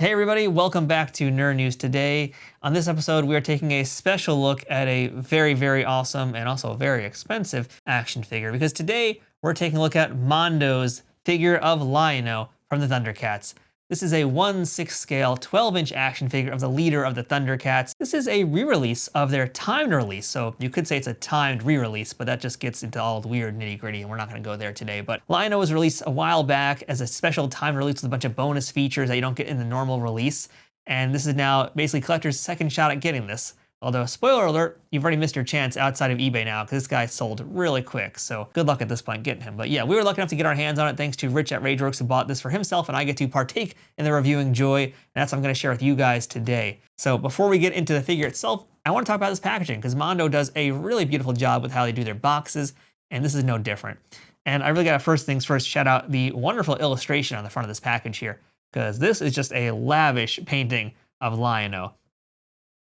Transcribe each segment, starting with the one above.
Hey everybody, welcome back to Nerd News. Today. On this episode, we are taking a special look at a very awesome and also very expensive action figure, because today we're taking a look at Mondo's figure of Lion-O from the Thundercats. This is a 1/6 scale 12-inch action figure of the leader of the Thundercats. This is a re-release of their timed release, so you could say it's a timed re-release, but that just gets into all the weird nitty-gritty, and we're not going to go there today. But Lion-O was released a while back as a special timed release with a bunch of bonus features that you don't get in the normal release, and this is now basically collector's second shot at getting this. Although, spoiler alert, you've already missed your chance outside of eBay now, because this guy sold really quick, so good luck at this point getting him. But yeah, we were lucky enough to get our hands on it thanks to Rich at RageWorks, who bought this for himself, and I get to partake in the reviewing joy, and that's what I'm going to share with you guys today. So before we get into the figure itself, I want to talk about this packaging, because Mondo does a really beautiful job with how they do their boxes, and this is no different. And I really got to first things first shout out the wonderful illustration on the front of this package here, because this is just a lavish painting of Lion-O.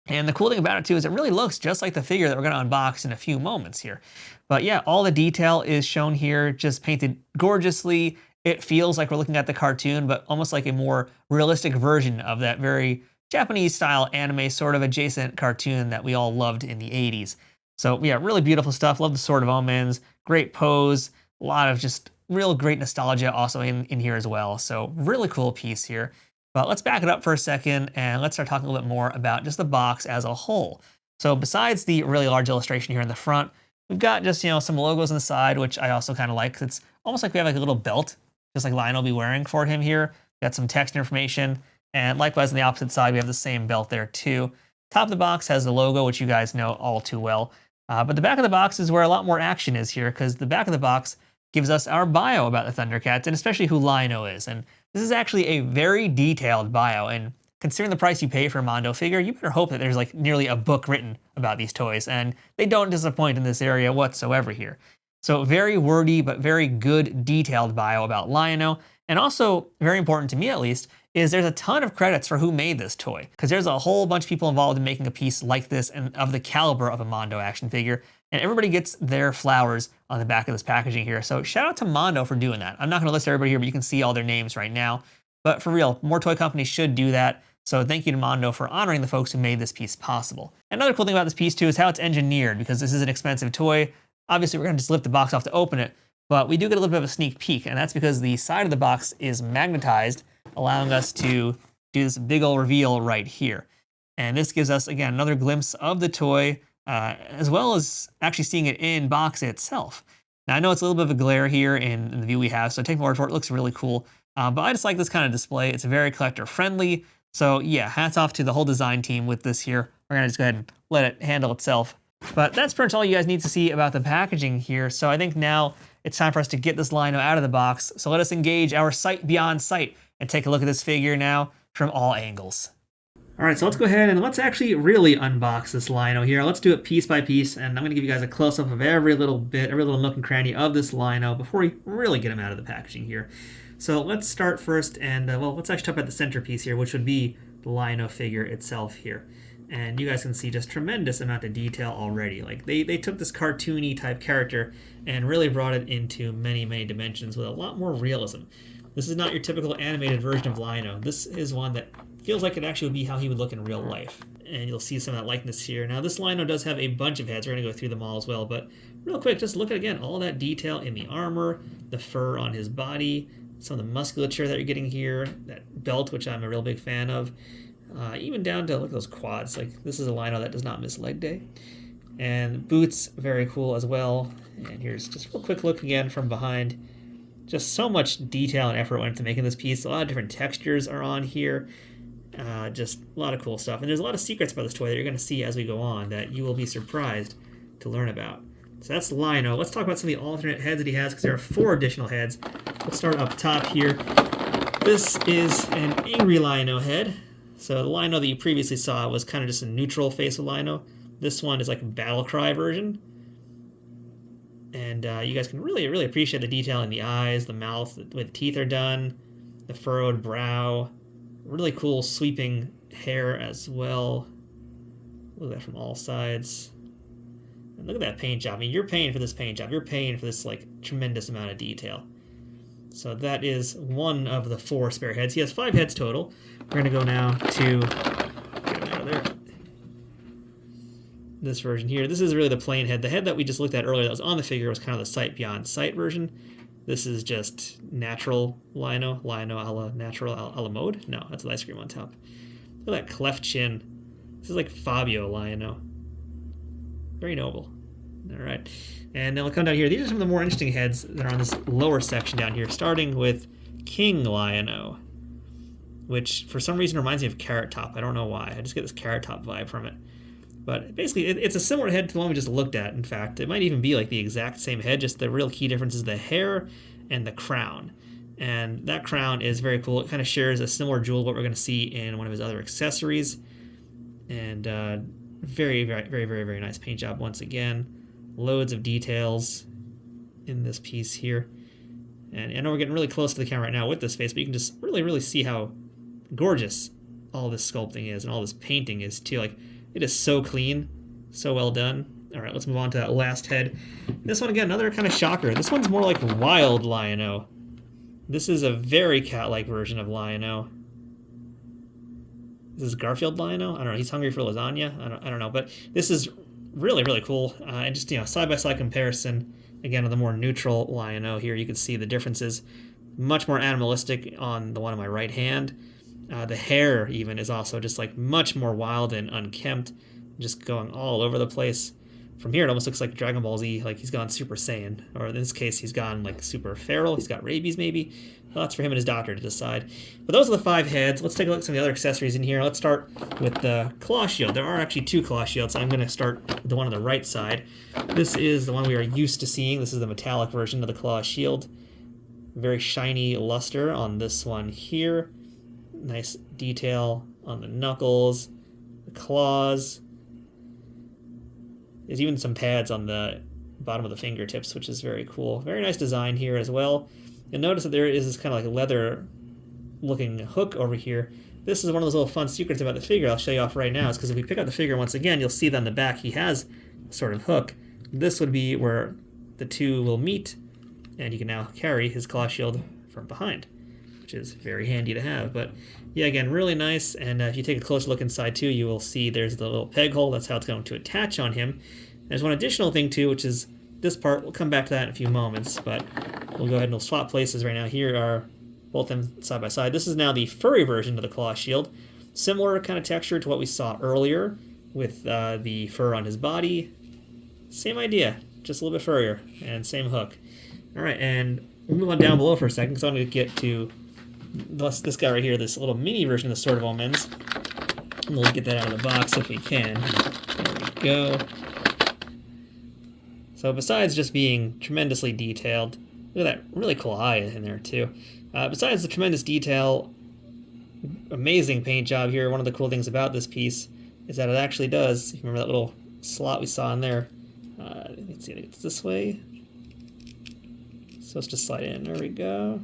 And the cool thing about it too is it really looks just like the figure that we're going to unbox in a few moments here. But yeah, all the detail is shown here, just painted gorgeously. It feels like we're looking at the cartoon, but almost like a more realistic version of that very Japanese style anime sort of adjacent cartoon that we all loved in the 80s. So yeah, really beautiful stuff. Love the Sword of Omens, great pose, a lot of just real great nostalgia also in here as well. So really cool piece here. But let's back it up for a second and let's start talking a little bit more about just the box as a whole. So besides the really large illustration here in the front, we've got just, some logos on the side, which I also kind of like, 'cause it's almost like we have like a little belt, just like Lion will be wearing for him here. Got some text information, and likewise on the opposite side, we have the same belt there too. Top of the box has the logo, which you guys know all too well. But the back of the box is where a lot more action is here, because the back of the box gives us our bio about the Thundercats, and especially who Lion-O is. And this is actually a very detailed bio, and considering the price you pay for a Mondo figure, you better hope that there's like nearly a book written about these toys, and they don't disappoint in this area whatsoever here. So very wordy, but very good detailed bio about Lion-O, and also, very important to me at least, is there's a ton of credits for who made this toy, because there's a whole bunch of people involved in making a piece like this and of the caliber of a Mondo action figure, and everybody gets their flowers on the back of this packaging here. So shout out to Mondo for doing that. I'm not going to list everybody here, but you can see all their names right now. But for real, more toy companies should do that. So thank you to Mondo for honoring the folks who made this piece possible. Another cool thing about this piece too is how it's engineered, because this is an expensive toy. Obviously, we're going to just lift the box off to open it, but we do get a little bit of a sneak peek, and that's because the side of the box is magnetized, allowing us to do this big old reveal right here. And this gives us, again, another glimpse of the toy, as well as actually seeing it in box itself. Now, I know it's a little bit of a glare here in the view we have, so take my word for it, it looks really cool. But I just like this kind of display. It's very collector friendly. So yeah, hats off to the whole design team with this here. We're gonna just go ahead and let it handle itself. But that's pretty much all you guys need to see about the packaging here. So I think now it's time for us to get this Lion-O out of the box. So let us engage our sight beyond sight and take a look at this figure now from all angles. All right, so let's go ahead and let's actually really unbox this Lion-O here. Let's do it piece by piece, and I'm going to give you guys a close-up of every little bit, every little nook and cranny of this Lion-O before we really get him out of the packaging here. So let's start first, and well, let's actually talk about the centerpiece here, which would be the Lion-O figure itself here. And you guys can see just tremendous amount of detail already. Like they took this cartoony type character and really brought it into many dimensions with a lot more realism. This is not your typical animated version of Lion-O. This is one that feels like it actually would be how he would look in real life. And you'll see some of that likeness here. Now, this Lion-O does have a bunch of heads. We're going to go through them all as well. But real quick, just look at, again, all that detail in the armor, the fur on his body, some of the musculature that you're getting here, that belt, which I'm a real big fan of, even down to, look at those quads. Like, this is a Lion-O that does not miss leg day. And boots, very cool as well. And here's just a real quick look again from behind. Just so much detail and effort went into making this piece. A lot of different textures are on here. Just a lot of cool stuff. And there's a lot of secrets about this toy that you're going to see as we go on that you will be surprised to learn about. So that's Lion-O. Let's talk about some of the alternate heads that he has, because there are 4 additional heads. Let's start up top here. This is an angry Lion-O head. So the Lion-O that you previously saw was kind of just a neutral face of Lion-O. This one is like a battle cry version. And you guys can really appreciate the detail in the eyes, the mouth, the way the teeth are done, the furrowed brow. Really cool sweeping hair as well. Look at that from all sides. And look at that paint job. I mean, you're paying for this paint job. You're paying for this like tremendous amount of detail. So that is one of the 4 spare heads. He has 5 heads total. We're going to go now to get him out of there. This version here. This is really the plain head. The head that we just looked at earlier that was on the figure was kind of the sight beyond sight version. This is just natural Lion-O. Lion-O a la natural a la mode? No, that's the ice cream on top. Look at that cleft chin. This is like Fabio Lion-O. Very noble. All right. And then we'll come down here. These are some of the more interesting heads that are on this lower section down here, starting with King Lion-O, which for some reason reminds me of Carrot Top. I don't know why. I just get this Carrot Top vibe from it. But basically, it's a similar head to the one we just looked at, in fact. It might even be like the exact same head, just the real key difference is the hair and the crown. And that crown is very cool. It kind of shares a similar jewel to what we're going to see in one of his other accessories. And very, very, very, very, very nice paint job once again. Loads of details in this piece here. And I know we're getting really close to the camera right now with this face, but you can just really, really see how gorgeous all this sculpting is and all this painting is too. Like, it is so clean, so well done. All right, let's move on to that last head. This one, again, another kind of shocker. This one's more like Wild Lion-O. This is a very cat-like version of Lion-O. This is Garfield Lion-O? I don't know. He's hungry for lasagna? I don't know. But this is really, really cool. And just, side-by-side comparison, again, of the more neutral Lion-O here. You can see the differences. Much more animalistic on the one on my right hand. The hair, even, is also just, like, much more wild and unkempt. Just going all over the place. From here, it almost looks like Dragon Ball Z, like he's gone Super Saiyan. Or in this case, he's gone, like, super feral. He's got rabies, maybe. Well, that's for him and his doctor to decide. But those are the 5 heads. Let's take a look at some of the other accessories in here. Let's start with the claw shield. There are actually 2 claw shields. I'm going to start with the one on the right side. This is the one we are used to seeing. This is the metallic version of the claw shield. Very shiny luster on this one here. Nice detail on the knuckles, the claws. There's even some pads on the bottom of the fingertips, which is very cool. Very nice design here as well. You'll notice that there is this kind of like leather-looking hook over here. This is one of those little fun secrets about the figure I'll show you off right now. Is because if we pick up the figure once again, you'll see that on the back he has a sort of hook. This would be where the two will meet, and you can now carry his claw shield from behind, which is very handy to have. But yeah, again, really nice. And if you take a closer look inside too, you will see there's the little peg hole. That's how it's going to attach on him. There's one additional thing too, which is this part. We'll come back to that in a few moments, but we'll go ahead and we'll swap places right now. Here are both of them side by side. This is now the furry version of the claw shield. Similar kind of texture to what we saw earlier with the fur on his body. Same idea, just a little bit furrier, and same hook. All right, and we'll move on down below for a second, because I'm going to get to this guy right here, this little mini version of the Sword of Omens. And we'll get that out of the box if we can. There we go. So besides just being tremendously detailed, look at that really cool eye in there too. Besides the tremendous detail, amazing paint job here. One of the cool things about this piece is that it actually does, remember that little slot we saw in there? Let's see, it's this way. It's supposed to slide in. There we go.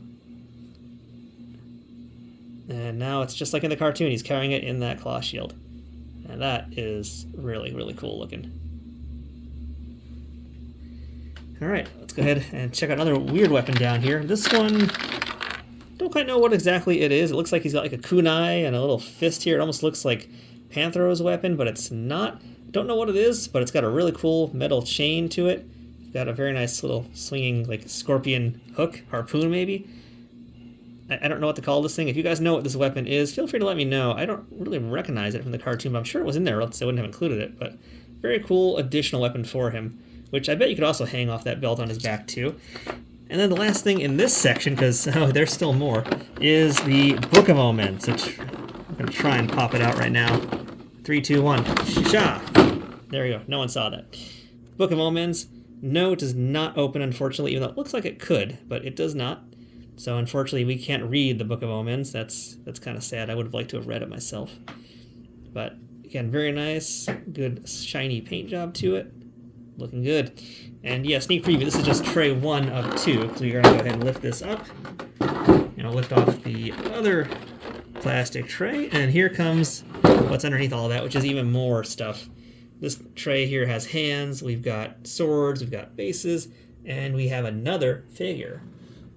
And now it's just like in the cartoon. He's carrying it in that claw shield. And that is really, really cool looking. All right, let's go ahead and check out another weird weapon down here. This one, don't quite know what exactly it is. It looks like he's got like a kunai and a little fist here. It almost looks like Panthero's weapon, but it's not. Don't know what it is, but it's got a really cool metal chain to it. Got a very nice little swinging like scorpion hook, harpoon maybe. I don't know what to call this thing. If you guys know what this weapon is, feel free to let me know. I don't really recognize it from the cartoon, but I'm sure it was in there, else I wouldn't have included it. But very cool additional weapon for him, which I bet you could also hang off that belt on his back too. And then the last thing in this section, because there's still more, is the Book of Omens, which I'm going to try and pop it out right now. 3, 2, 1. Shisha! There we go. No one saw that. Book of Omens. No, it does not open, unfortunately, even though it looks like it could, but it does not. So unfortunately, we can't read the Book of Omens. That's kind of sad. I would have liked to have read it myself. But again, very nice, good shiny paint job to it. Looking good. And yeah, sneak preview. This is just tray 1 of 2. So you're going to go ahead and lift this up. And I'll lift off the other plastic tray. And here comes what's underneath all that, which is even more stuff. This tray here has hands. We've got swords. We've got bases. And we have another figure.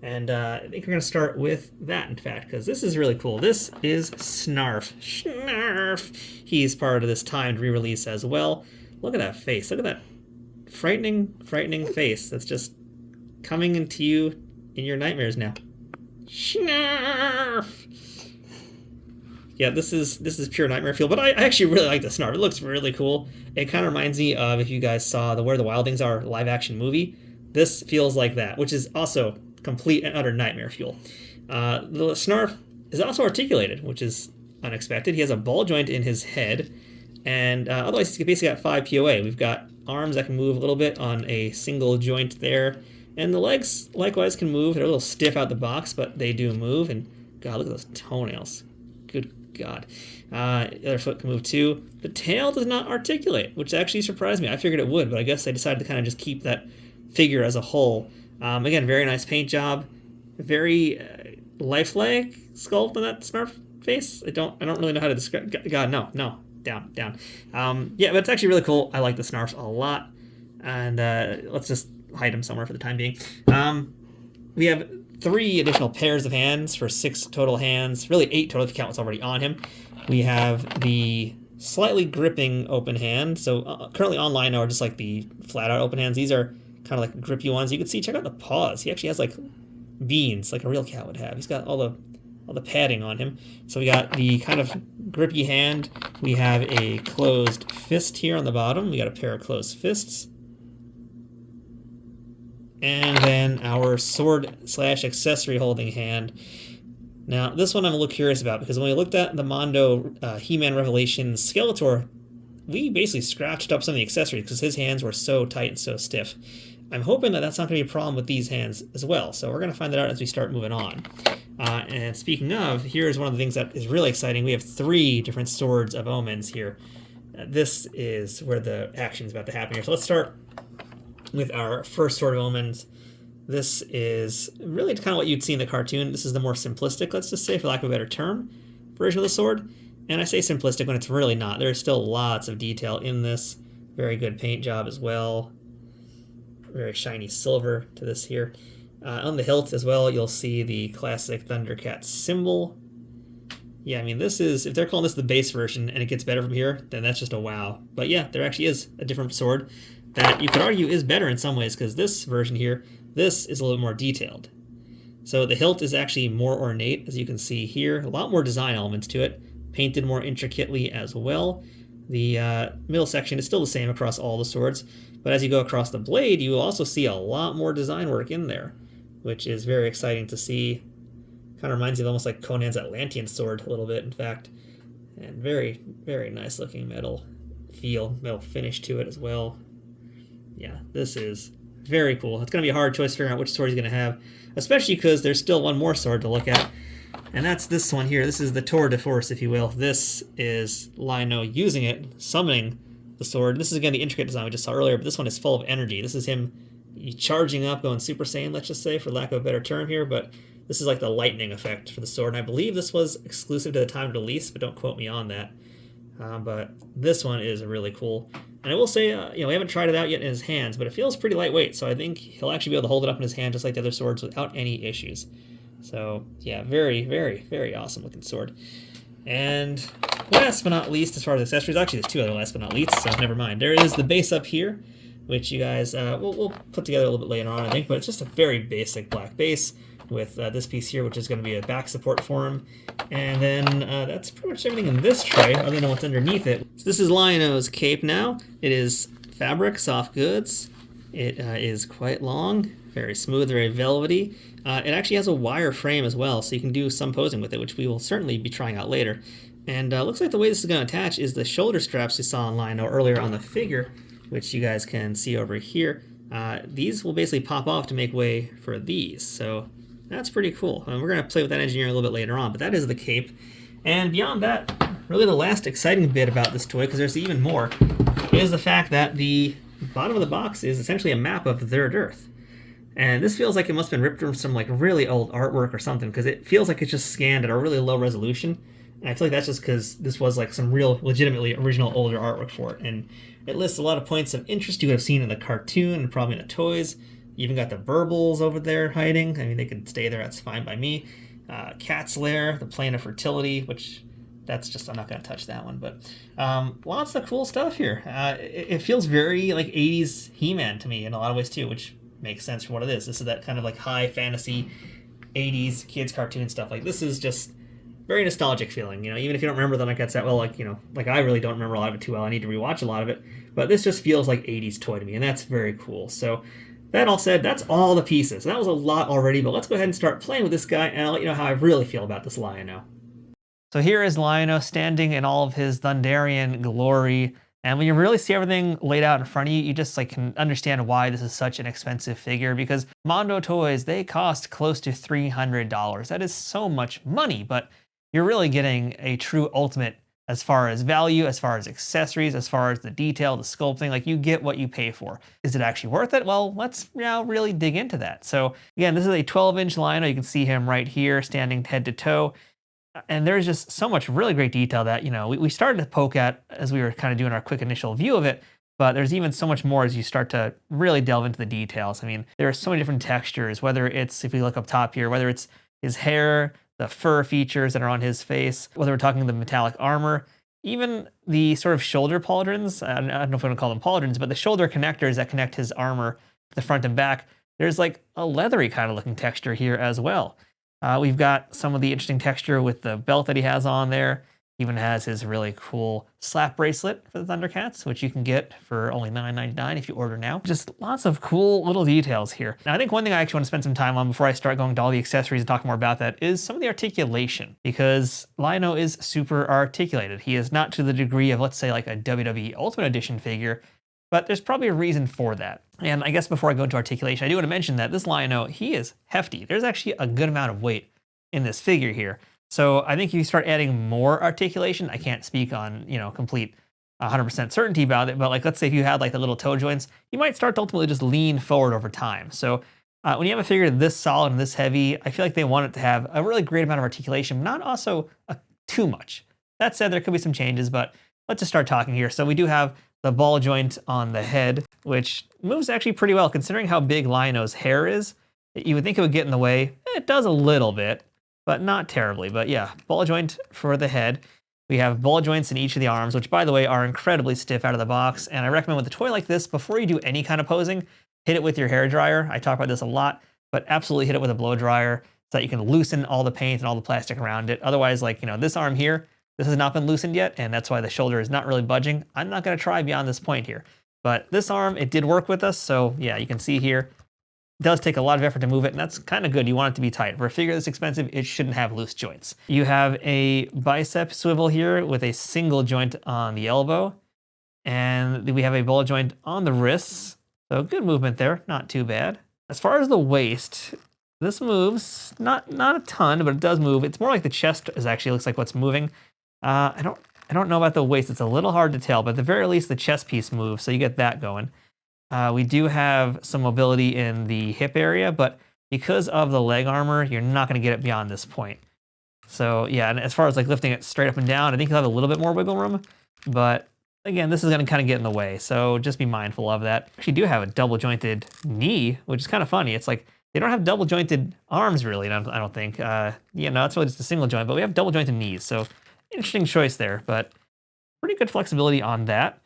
And I think we're going to start with that, in fact, because this is really cool. This is Snarf. Snarf! He's part of this timed re-release as well. Look at that face. Look at that frightening, frightening face that's just coming into you in your nightmares now. Snarf! Yeah, this is pure nightmare feel, but I actually really like the Snarf. It looks really cool. It kind of reminds me of, if you guys saw the Where the Wild Things Are live action movie. This feels like that, which is also complete and utter nightmare fuel. The Snarf is also articulated, which is unexpected. He has a ball joint in his head, and otherwise he's basically got 5 POA. We've got arms that can move a little bit on a single joint there, and the legs likewise can move. They're a little stiff out the box, but they do move, and God, look at those toenails. Good God. The other foot can move too. The tail does not articulate, which actually surprised me. I figured it would, but I guess they decided to kind of just keep that figure as a whole. Again, very nice paint job. Very lifelike sculpt on that Snarf face. I don't really know how to describe. God, no, down. Yeah, but it's actually really cool. I like the Snarfs a lot, and let's just hide him somewhere for the time being. We have 3 additional pairs of hands for 6 total hands. Really 8 total if you count what's already on him. We have the slightly gripping open hand. So currently online are just like the flat out open hands. These are kind of like grippy ones. You can see, check out the paws. He actually has like veins, like a real cat would have. He's got all the padding on him. So we got the kind of grippy hand. We have a closed fist here on the bottom. We got a pair of closed fists. And then our sword/accessory holding hand. Now, this one I'm a little curious about, because when we looked at the Mondo He-Man Revelation Skeletor, we basically scratched up some of the accessories because his hands were so tight and so stiff. I'm hoping that that's not going to be a problem with these hands as well, so we're going to find that out as we start moving on. And speaking of, here's one of the things that is really exciting. We have 3 different Swords of Omens here. This is where the action is about to happen here. So let's start with our first Sword of Omens. This is really kind of what you'd see in the cartoon. This is the more simplistic, let's just say, for lack of a better term, version of the sword. And I say simplistic when it's really not. There's still lots of detail in this. Very good paint job as well. Very shiny silver to this here. On the hilt as well, you'll see the classic Thundercats symbol. Yeah, I mean, this is, if they're calling this the base version and it gets better from here, then that's just a wow. But yeah, there actually is a different sword that you could argue is better in some ways, because this version here, this is a little bit more detailed. So the hilt is actually more ornate, as you can see here. A lot more design elements to it, painted more intricately as well. The middle section is still the same across all the swords, but as you go across the blade, you will also see a lot more design work in there, which is very exciting to see. Kind of reminds you of almost like Conan's Atlantean sword a little bit, in fact. And very, very nice looking metal finish to it as well. Yeah, this is very cool. It's going to be a hard choice figuring out which sword he's going to have, especially because there's still one more sword to look at, and that's this one here. This is the Tour de Force, if you will. This is Lino using it, summoning the sword. This is, again, the intricate design we just saw earlier, but this one is full of energy. This is him charging up, going Super Saiyan, let's just say, for lack of a better term here, but this is like the lightning effect for the sword, and I believe this was exclusive to the time of release, but don't quote me on that. But this one is really cool. And I will say, we haven't tried it out yet in his hands, but it feels pretty lightweight, so I think he'll actually be able to hold it up in his hand just like the other swords without any issues. So, yeah, very, very, very awesome looking sword. And last but not least, as far as accessories, actually there's 2 other last but not least, so never mind. There is the base up here, which you guys, we'll put together a little bit later on, I think, but it's just a very basic black base with this piece here, which is going to be a back support for him. And then that's pretty much everything in this tray, other than what's underneath it. So this is Lionel's cape now. It is fabric, soft goods. It is quite long, very smooth, very velvety. It actually has a wire frame as well, so you can do some posing with it, which we will certainly be trying out later. And looks like the way this is going to attach is the shoulder straps you saw on Lionel earlier on the figure, which you guys can see over here. These will basically pop off to make way for these. So that's pretty cool. We're going to play with that engineering a little bit later on, but that is the cape. And beyond that, really the last exciting bit about this toy, because there's even more, is the fact that the bottom of the box is essentially a map of Third Earth. And this feels like it must have been ripped from some like really old artwork or something, because it feels like it's just scanned at a really low resolution. And I feel like that's just because this was like some real, legitimately original older artwork for it. And it lists a lot of points of interest you would have seen in the cartoon and probably in the toys. Even got the burbles over there hiding. I mean, they could stay there. That's fine by me. Cat's lair, the plane of fertility, which that's just, I'm not going to touch that one. But lots of cool stuff here. It feels very like 80s He-Man to me in a lot of ways too, which makes sense for what it is. This is that kind of like high fantasy 80s kids cartoon stuff. Like this is just very nostalgic feeling, you know, even if you don't remember the Thundercats that well, like, you know, like I really don't remember a lot of it too well. I need to rewatch a lot of it, but this just feels like 80s toy to me, and that's very cool. So that all said, that's all the pieces. That was a lot already, but let's go ahead and start playing with this guy, and I'll let you know how I really feel about this Lion-O. So here is Lion-O standing in all of his Thunderian glory, and when you really see everything laid out in front of you, you just like can understand why this is such an expensive figure, because Mondo toys, they cost close to $300. That is so much money, but you're really getting a true ultimate as far as value, as far as accessories, as far as the detail, the sculpting. Like, you get what you pay for. Is it actually worth it? Well, let's now really dig into that. So again, this is a 12-inch Lion-O. You can see him right here standing head to toe. And there's just so much really great detail that, you know, we started to poke at as we were kind of doing our quick initial view of it, but there's even so much more as you start to really delve into the details. I mean, there are so many different textures, whether it's, if we look up top here, whether it's his hair, the fur features that are on his face, whether we're talking the metallic armor, even the sort of shoulder pauldrons. I don't know if I'm gonna call them pauldrons, but the shoulder connectors that connect his armor to the front and back, there's like a leathery kind of looking texture here as well. We've got some of the interesting texture with the belt that he has on there. Even has his really cool slap bracelet for the Thundercats, which you can get for only $9.99 if you order now. Just lots of cool little details here. Now, I think one thing I actually want to spend some time on before I start going to all the accessories and talk more about that is some of the articulation, because Lion-O is super articulated. He is not to the degree of, let's say, like a WWE Ultimate Edition figure, but there's probably a reason for that. And I guess before I go into articulation, I do want to mention that this Lion-O, he is hefty. There's actually a good amount of weight in this figure here. So I think if you start adding more articulation, I can't speak on, you know, complete 100% certainty about it, but like, let's say if you had like the little toe joints, you might start to ultimately just lean forward over time. So when you have a figure this solid and this heavy, I feel like they want it to have a really great amount of articulation, not also too much. That said, there could be some changes, but let's just start talking here. So we do have the ball joint on the head, which moves actually pretty well considering how big Lion-O's hair is. You would think it would get in the way. It does a little bit, but not terribly. But yeah, ball joint for the head. We have ball joints in each of the arms, which by the way are incredibly stiff out of the box. And I recommend with a toy like this, before you do any kind of posing, hit it with your hair dryer. I talk about this a lot, but absolutely hit it with a blow dryer so that you can loosen all the paint and all the plastic around it. Otherwise, like, you know, this arm here, this has not been loosened yet, and that's why the shoulder is not really budging. I'm not gonna try beyond this point here. But this arm, it did work with us, so yeah, you can see here, it does take a lot of effort to move it, and that's kind of good. You want it to be tight. For a figure this expensive, it shouldn't have loose joints. You have a bicep swivel here with a single joint on the elbow, and we have a ball joint on the wrists. So good movement there, not too bad. As far as the waist, this moves, not a ton, but it does move. It's more like the chest is actually looks like what's moving. I don't know about the waist. It's a little hard to tell, but at the very least, the chest piece moves, so you get that going. We do have some mobility in the hip area, but because of the leg armor, you're not going to get it beyond this point. So yeah, and as far as like lifting it straight up and down, I think you'll have a little bit more wiggle room, but again, this is going to kind of get in the way, so just be mindful of that. Actually do have a double jointed knee, which is kind of funny. It's like they don't have double jointed arms really, I don't think. Yeah, no, it's really just a single joint, but we have double jointed knees, so interesting choice there, but pretty good flexibility on that.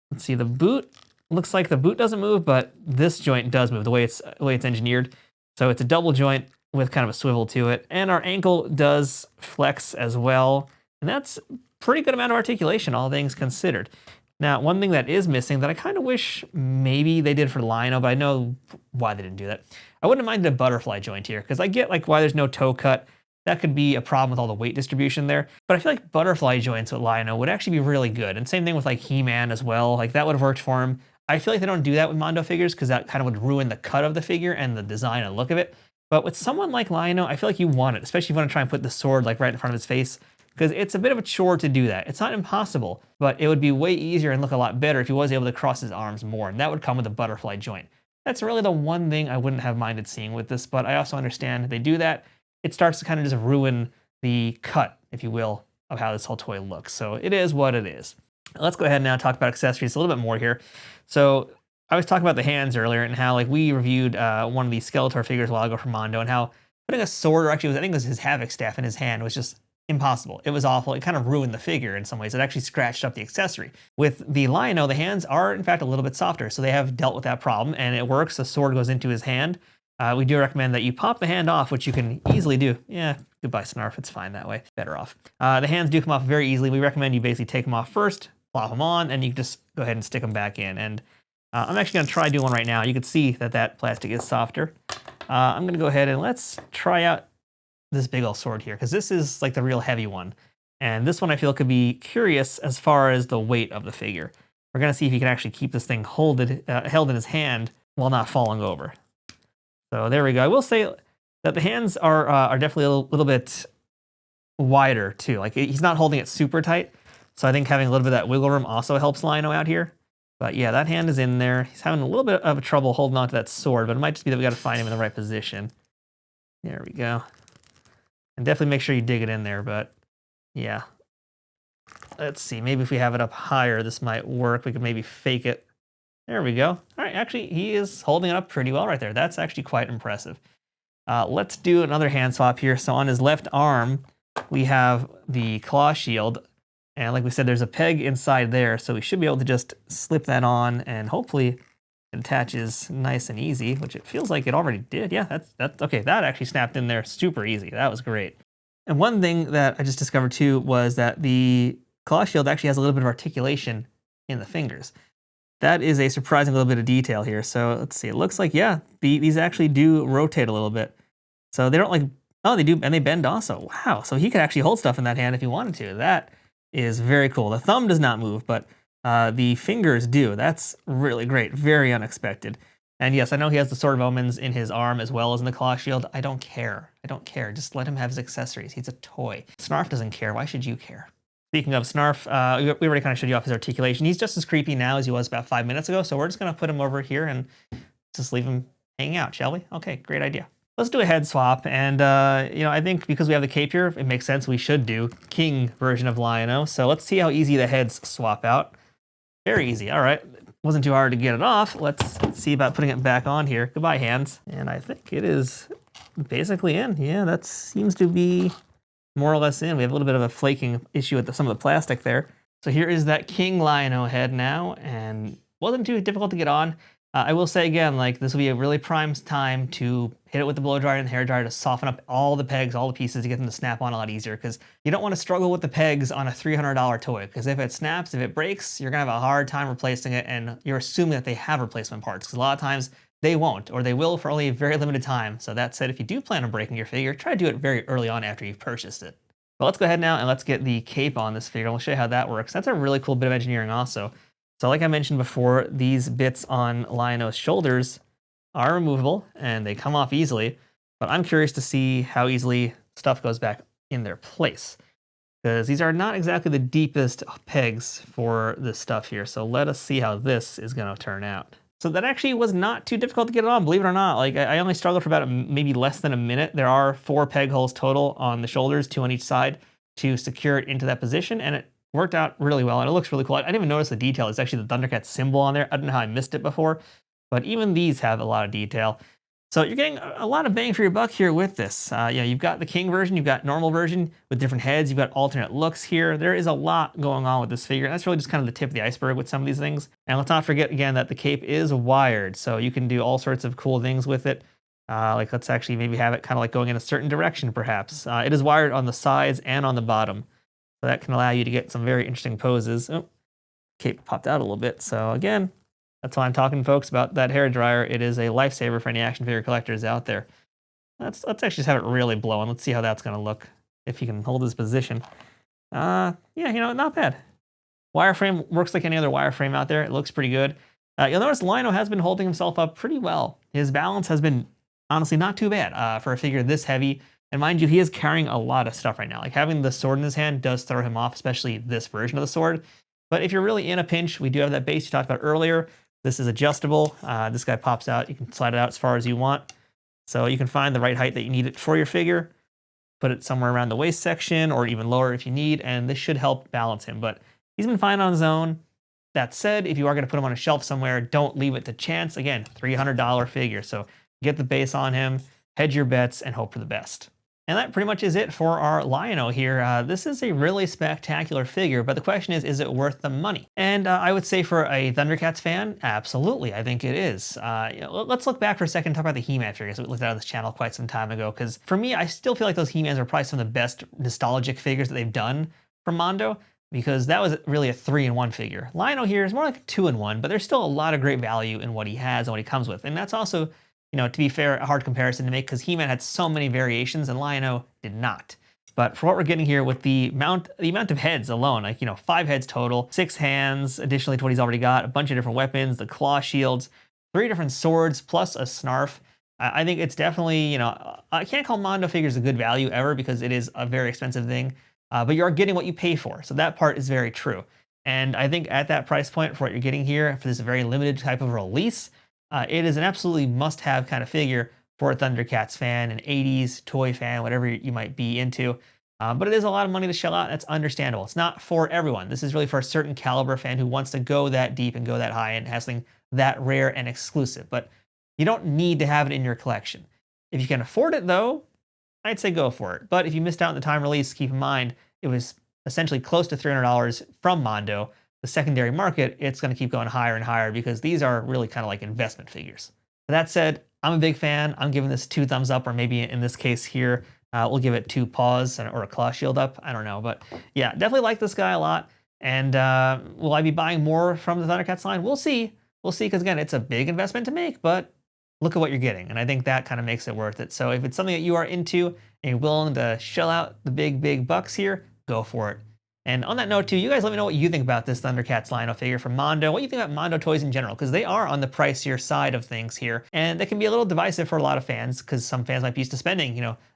Let's see, the boot, looks like the boot doesn't move, but this joint does move the way it's engineered. So it's a double joint with kind of a swivel to it, and our ankle does flex as well, and that's pretty good amount of articulation, all things considered. Now, one thing that is missing that I kind of wish maybe they did for Lion-O, but I know why they didn't do that. I wouldn't mind a butterfly joint here, because I get like why there's no toe cut. That could be a problem with all the weight distribution there. But I feel like butterfly joints with Lion-O would actually be really good. And same thing with like He-Man as well. Like that would have worked for him. I feel like they don't do that with Mondo figures because that kind of would ruin the cut of the figure and the design and look of it. But with someone like Lion-O, I feel like you want it, especially if you want to try and put the sword like right in front of his face, because it's a bit of a chore to do that. It's not impossible, but it would be way easier and look a lot better if he was able to cross his arms more. And that would come with a butterfly joint. That's really the one thing I wouldn't have minded seeing with this, but I also understand they do that. It starts to kind of just ruin the cut, if you will, of how this whole toy looks. So it is what it is. Let's go ahead and now talk about accessories a little bit more here. So I was talking about the hands earlier and how like we reviewed one of these Skeletor figures a while ago from Mondo and how putting a sword, or actually I think it was his Havoc staff in his hand, was just impossible. It was awful. It kind of ruined the figure in some ways. It actually scratched up the accessory. With the Lion-O, the hands are in fact a little bit softer, so they have dealt with that problem and it works. The sword goes into his hand. We do recommend that you pop the hand off, which you can easily do. Yeah, goodbye Snarf, it's fine that way. Better off. The hands do come off very easily. We recommend you basically take them off first, plop them on, and you can just go ahead and stick them back in. And I'm actually going to try doing one right now. You can see that that plastic is softer. I'm going to go ahead and let's try out this big old sword here, because this is like the real heavy one. And this one I feel could be curious as far as the weight of the figure. We're going to see if he can actually keep this thing held in his hand while not falling over. So there we go. I will say that the hands are definitely a little bit wider too. Like he's not holding it super tight. So I think having a little bit of that wiggle room also helps Lion-O out here. But yeah, that hand is in there. He's having a little bit of trouble holding on to that sword, but it might just be that we got to find him in the right position. There we go. And definitely make sure you dig it in there, but yeah. Let's see, maybe if we have it up higher, this might work. We could maybe fake it. There we go. All right, actually, he is holding it up pretty well right there. That's actually quite impressive. Let's do another hand swap here. So on his left arm, we have the claw shield. And like we said, there's a peg inside there, so we should be able to just slip that on, and hopefully it attaches nice and easy, which it feels like it already did. Yeah, that's okay. That actually snapped in there super easy. That was great. And one thing that I just discovered too was that the claw shield actually has a little bit of articulation in the fingers. That is a surprising little bit of detail here. So let's see. It looks like, yeah, these actually do rotate a little bit. So they don't like, oh, they do, and they bend also. Wow. So he could actually hold stuff in that hand if he wanted to. That is very cool. The thumb does not move, but the fingers do. That's really great. Very unexpected. And yes, I know he has the Sword of Omens in his arm as well as in the claw shield. I don't care. I don't care. Just let him have his accessories. He's a toy. Snarf doesn't care. Why should you care? Speaking of Snarf, we already kind of showed you off his articulation. He's just as creepy now as he was about 5 minutes ago, so we're just going to put him over here and just leave him hanging out, shall we? Okay, great idea. Let's do a head swap, and I think because we have the cape here, it makes sense we should do King version of Lion-O. So let's see how easy the heads swap out. Very easy. All right, wasn't too hard to get it off. Let's see about putting it back on here. Goodbye, hands. And I think it is basically in. Yeah, that seems to be more or less in. We have a little bit of a flaking issue with some of the plastic there. So here is that King Lion-O head now, and wasn't too difficult to get on. I will say again, like this will be a really prime time to hit it with the blow dryer and the hair dryer to soften up all the pegs, all the pieces, to get them to snap on a lot easier, because you don't want to struggle with the pegs on a $300 toy, because if it snaps, if it breaks, you're gonna have a hard time replacing it, and you're assuming that they have replacement parts, because a lot of times they won't, or they will for only a very limited time. So that said, if you do plan on breaking your figure, try to do it very early on after you've purchased it. But let's go ahead now and let's get the cape on this figure. I'll show you how that works. That's a really cool bit of engineering also. So like I mentioned before, these bits on Lion-O's shoulders are removable and they come off easily, but I'm curious to see how easily stuff goes back in their place, because these are not exactly the deepest pegs for this stuff here. So let us see how this is going to turn out. So that actually was not too difficult to get it on, believe it or not. Like I only struggled for about maybe less than a minute. There are 4 peg holes total on the shoulders, 2 on each side, to secure it into that position, and it worked out really well, and it looks really cool. I didn't even notice the detail. It's actually the Thundercats symbol on there. I don't know how I missed it before, but even these have a lot of detail. So you're getting a lot of bang for your buck here with this. You've got the King version, you've got normal version with different heads, you've got alternate looks here. There is a lot going on with this figure. That's really just kind of the tip of the iceberg with some of these things. And let's not forget again that the cape is wired, so you can do all sorts of cool things with it. Like let's actually maybe have it kind of like going in a certain direction perhaps. It is wired on the sides and on the bottom. So that can allow you to get some very interesting poses. Oh, cape popped out a little bit. So again, that's why I'm talking, folks, about that hair dryer. It is a lifesaver for any action figure collectors out there. Let's actually just have it really blow, and let's see how that's going to look if he can hold his position. Yeah, not bad. Wireframe works like any other wireframe out there. It looks pretty good. You'll notice Lion-O has been holding himself up pretty well. His balance has been honestly not too bad for a figure this heavy. And mind you, he is carrying a lot of stuff right now. Like having the sword in his hand does throw him off, especially this version of the sword. But if you're really in a pinch, we do have that base you talked about earlier. This is adjustable. This guy pops out. You can slide it out as far as you want. So you can find the right height that you need it for your figure. Put it somewhere around the waist section or even lower if you need. And this should help balance him. But he's been fine on his own. That said, if you are going to put him on a shelf somewhere, don't leave it to chance. Again, $300 figure. So get the base on him, hedge your bets, and hope for the best. And that pretty much is it for our Lion-O here. This is a really spectacular figure, but the question is it worth the money? And I would say for a Thundercats fan, absolutely, I think it is. Let's look back for a second and talk about the He-Man figures that we looked at on this channel quite some time ago, because for me, I still feel like those He-Mans are probably some of the best nostalgic figures that they've done from Mondo, because that was really a 3-in-1 figure. Lion-O here is more like a 2-in-1, but there's still a lot of great value in what he has and what he comes with. And that's also, to be fair, a hard comparison to make because He-Man had so many variations and Lion-O did not. But for what we're getting here with the amount of heads alone, like, 5 heads total, 6 hands, additionally to what he's already got, a bunch of different weapons, the claw shields, 3 different swords, plus a Snarf. I think it's definitely, I can't call Mondo figures a good value ever because it is a very expensive thing, but you are getting what you pay for. So that part is very true. And I think at that price point for what you're getting here, for this very limited type of release, it is an absolutely must-have kind of figure for a Thundercats fan, an 80s toy fan, whatever you might be into. But it is a lot of money to shell out. That's understandable. It's not for everyone. This is really for a certain caliber fan who wants to go that deep and go that high and have something that rare and exclusive. But you don't need to have it in your collection. If you can afford it, though, I'd say go for it. But if you missed out on the time release, keep in mind it was essentially close to $300 from Mondo. The secondary market, it's going to keep going higher and higher because these are really kind of like investment figures. That said, I'm a big fan. I'm giving this 2 thumbs up, or maybe in this case here, we'll give it 2 paws or a claw shield up. I don't know. But yeah, definitely like this guy a lot. And will I be buying more from the Thundercats line? We'll see. We'll see, because again, it's a big investment to make, but look at what you're getting. And I think that kind of makes it worth it. So if it's something that you are into and you're willing to shell out the big bucks here, go for it. And on that note, too, you guys let me know what you think about this Thundercats Lion-O figure from Mondo, what you think about Mondo toys in general, because they are on the pricier side of things here, and they can be a little divisive for a lot of fans, because some fans might be used to spending,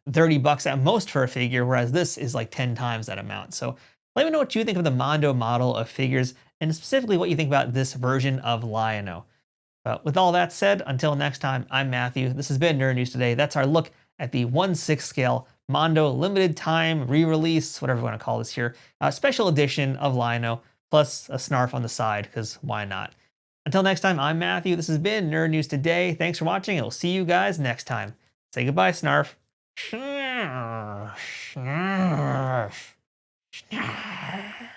$30 at most for a figure, whereas this is like 10 times that amount. So let me know what you think of the Mondo model of figures, and specifically what you think about this version of Lion-O. With all that said, until next time, I'm Matthew. This has been Nerd News Today. That's our look at the 1/6 scale Mondo limited time re-release, whatever you want to call this here, special edition of Lion-O, plus a Snarf on the side, because why not? Until next time, I'm Matthew. This has been Nerd News Today. Thanks for watching, and we'll see you guys next time. Say goodbye, Snarf. Snarf. Snarf. Snarf.